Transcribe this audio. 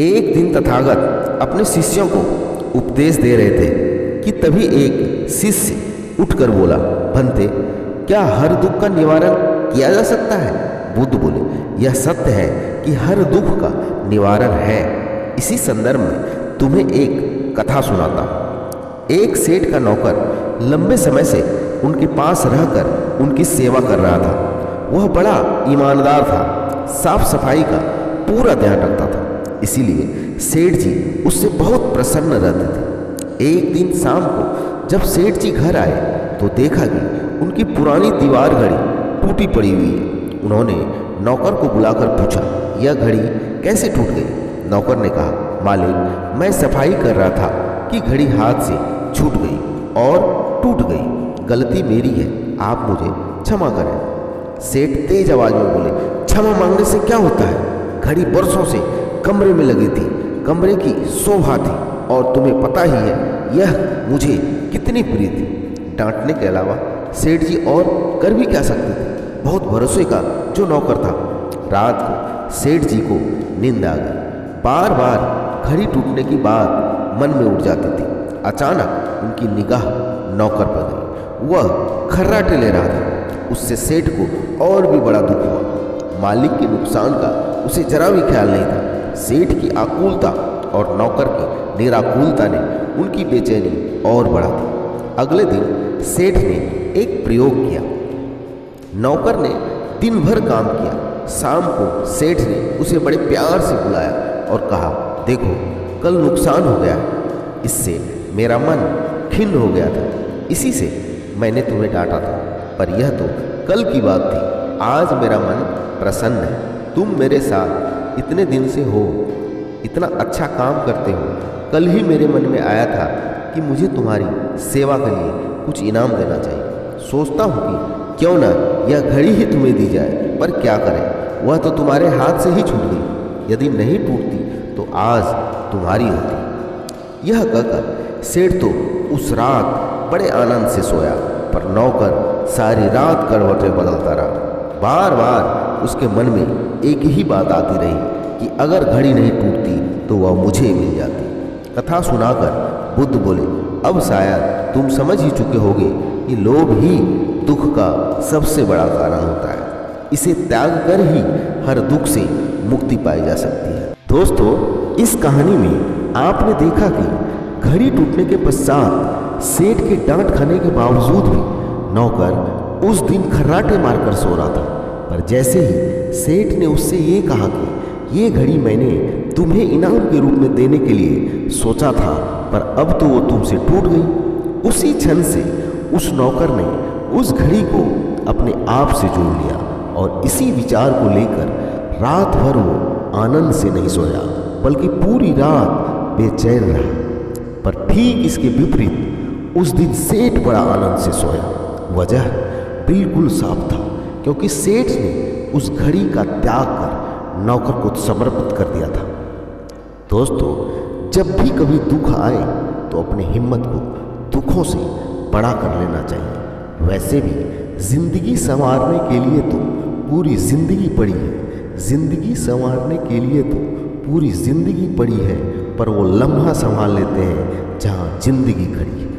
एक दिन तथागत अपने शिष्यों को उपदेश दे रहे थे कि तभी एक शिष्य उठकर बोला, भंते, क्या हर दुख का निवारण किया जा सकता है? बुद्ध बोले, यह सत्य है कि हर दुख का निवारण है। इसी संदर्भ में तुम्हें एक कथा सुनाता हूं। एक सेठ का नौकर लंबे समय से उनके पास रहकर उनकी सेवा कर रहा था। वह बड़ा ईमानदार था, साफ सफाई का पूरा ध्यान रखता था। इसीलिए सेठ जी उससे बहुत प्रसन्न रहते थे। एक दिन शाम को जब सेठ जी घर आए तो देखा कि उनकी पुरानी दीवार घड़ी टूटी पड़ी हुई है। उन्होंने नौकर को बुलाकर पूछा, यह घड़ी कैसे टूट गई? नौकर ने कहा, मालिक, मैं सफाई कर रहा था कि घड़ी हाथ से छूट गई और टूट गई। गलती मेरी है, आप मुझे क्षमा करें। सेठ तेज आवाज में बोले, क्षमा मांगने से क्या होता है? घड़ी बरसों से कमरे में लगी थी, कमरे की शोभा थी और तुम्हें पता ही है यह मुझे कितनी प्रिय थी। डांटने के अलावा सेठ जी और कर भी क्या सकते थे? बहुत भरोसे का जो नौकर था। रात को सेठ जी को नींद आ गई। बार बार घड़ी टूटने की बात मन में उठ जाती थी। अचानक उनकी निगाह नौकर पर गई। वह खर्राटे ले रहा था। उससे सेठ को और भी बड़ा दुख हुआ। मालिक के नुकसान का उसे जरा भी ख्याल नहीं था। सेठ की आकुलता और नौकर की निराकुलता ने उनकी बेचैनी और बढ़ा दी। अगले दिन सेठ ने एक प्रयोग किया। नौकर ने दिन भर काम किया। शाम को सेठ ने उसे बड़े प्यार से बुलाया और कहा, देखो, कल नुकसान हो गया। इससे मेरा मन खिन्न हो गया था, इसी से मैंने तुम्हें डांटा था, पर यह तो कल की बात थी। आज मेरा मन प्रसन्न है। तुम मेरे साथ इतने दिन से हो, इतना अच्छा काम करते हो। कल ही मेरे मन में आया था कि मुझे तुम्हारी सेवा के लिए कुछ इनाम देना चाहिए। सोचता हूँ कि क्यों ना यह घड़ी ही तुम्हें दी जाए, पर क्या करें, वह तो तुम्हारे हाथ से ही छूट गई। यदि नहीं टूटती तो आज तुम्हारी होती। यह कहकर सेठ तो उस रात बड़े आनंद से सोया, पर नौकर सारी रात करवटें बदलता रहा। बार बार उसके मन में एक ही बात आती रही कि अगर घड़ी नहीं टूटती तो वह मुझे मिल जाती। कथा सुनाकर बुद्ध बोले, अब शायद तुम समझ ही चुके होगे कि लोभ ही दुख का सबसे बड़ा कारण होता है। इसे त्याग कर ही हर दुख से मुक्ति पाई जा सकती है। दोस्तों, इस कहानी में आपने देखा कि घड़ी टूटने के पश्चात सेठ के डांट खाने के बावजूद भी नौकर उस दिन खर्राटे मारकर सो रहा था। पर जैसे ही सेठ ने उससे ये कहा कि ये घड़ी मैंने तुम्हें इनाम के रूप में देने के लिए सोचा था, पर अब तो वो तुमसे टूट गई, उसी क्षण से उस नौकर ने उस घड़ी को अपने आप से जोड़ लिया और इसी विचार को लेकर रात भर वो आनंद से नहीं सोया, बल्कि पूरी रात बेचैन रहा। पर ठीक इसके विपरीत उस दिन सेठ बड़ा आनंद से सोया। वजह बिल्कुल साफ था, क्योंकि सेठ ने उस घड़ी का त्याग कर नौकर को समर्पित कर दिया था। दोस्तों, जब भी कभी दुख आए तो अपनी हिम्मत को दुखों से बड़ा कर लेना चाहिए। वैसे भी जिंदगी संवारने के लिए तो पूरी जिंदगी पड़ी है। जिंदगी संवारने के लिए तो पूरी जिंदगी पड़ी है, पर वो लम्हा संभाल लेते हैं जहाँ जिंदगी खड़ी है।